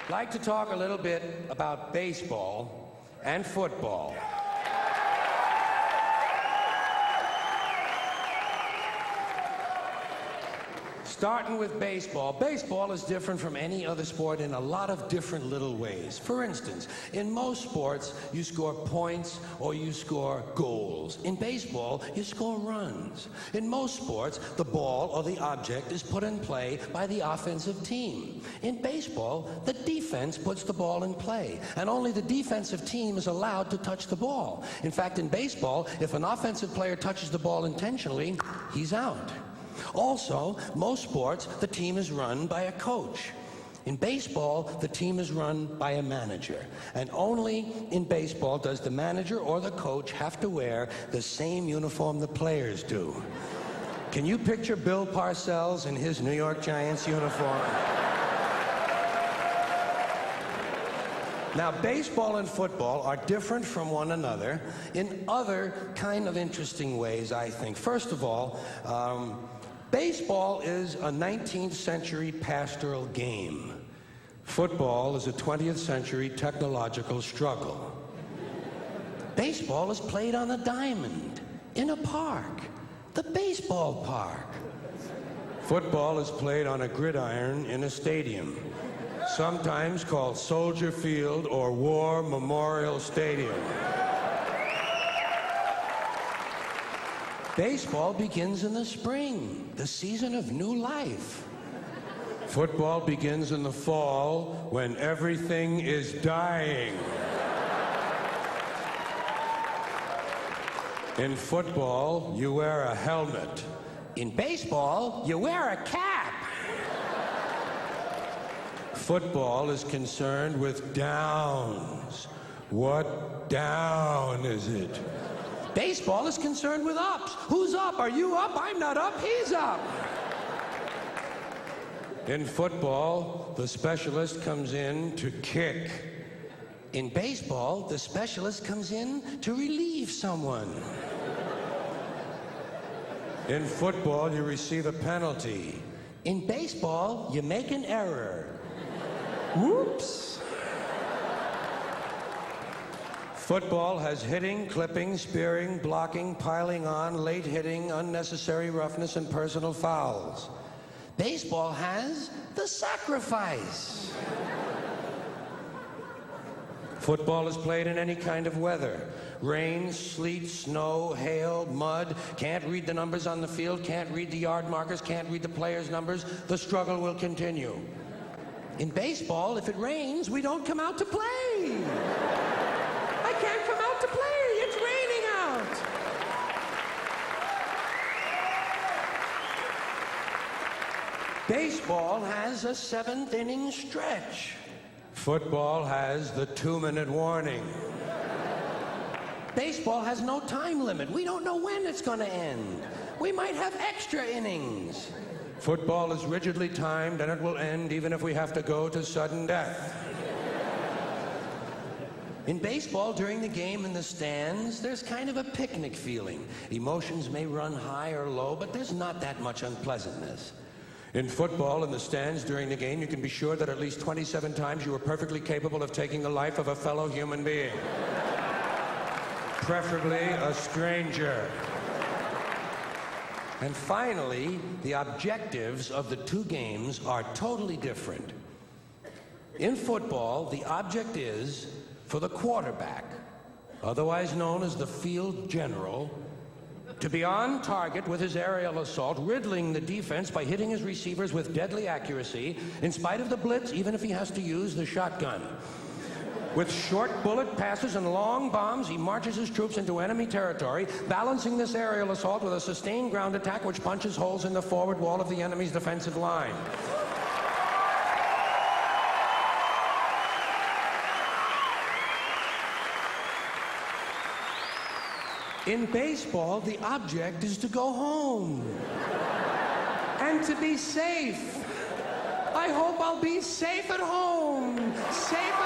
like to talk a little bit about baseball and football. Starting with baseball. Baseball is different from any other sport in a lot of different little ways. For instance, in most sports, you score points or you score goals. In baseball, you score runs. In most sports, the ball or the object is put in play by the offensive team. In baseball, the defense puts the ball in play, and only the defensive team is allowed to touch the ball. In fact, in baseball, if an offensive player touches the ball intentionally, he's out. Also, most sports, the team is run by a coach. In baseball, the team is run by a manager. And only in baseball does the manager or the coach have to wear the same uniform the players do. Can you picture Bill Parcells in his New York Giants uniform? Now, baseball and football are different from one another in other kind of interesting ways, I think. First of all, baseball is a 19th century pastoral game. Football is a 20th century technological struggle. Baseball is played on a diamond, in a park, the baseball park. Football is played on a gridiron in a stadium, sometimes called Soldier Field or War Memorial Stadium. Baseball begins in the spring, the season of new life. Football begins in the fall when everything is dying. In football, you wear a helmet. In baseball, you wear a cap. Football is concerned with downs. What down is it? Baseball is concerned with ups. Who's up? Are you up? I'm not up. He's up. In football, the specialist comes in to kick. In baseball, the specialist comes in to relieve someone. In football, you receive a penalty. In baseball, you make an error. Whoops. Football has hitting, clipping, spearing, blocking, piling on, late hitting, unnecessary roughness, and personal fouls. Baseball has the sacrifice. Football is played in any kind of weather. Rain, sleet, snow, hail, mud. Can't read the numbers on the field, can't read the yard markers, can't read the players' numbers. The struggle will continue. In baseball, if it rains, we don't come out to play. I can't come out to play. It's raining out. Baseball has a 7th inning stretch. Football has the 2-minute warning. Baseball has no time limit. We don't know when it's going to end. We might have extra innings. Football is rigidly timed, and it will end even if we have to go to sudden death. In baseball, during the game in the stands, there's kind of a picnic feeling. Emotions may run high or low, but there's not that much unpleasantness. In football, in the stands during the game, you can be sure that at least 27 times you were perfectly capable of taking the life of a fellow human being. Preferably a stranger. And finally, the objectives of the two games are totally different. In football, the object is for the quarterback, otherwise known as the field general, to be on target with his aerial assault, riddling the defense by hitting his receivers with deadly accuracy, in spite of the blitz, even if he has to use the shotgun. With short bullet passes and long bombs, he marches his troops into enemy territory, balancing this aerial assault with a sustained ground attack which punches holes in the forward wall of the enemy's defensive line. In baseball, the object is to go home and to be safe. I hope I'll be safe at home, safe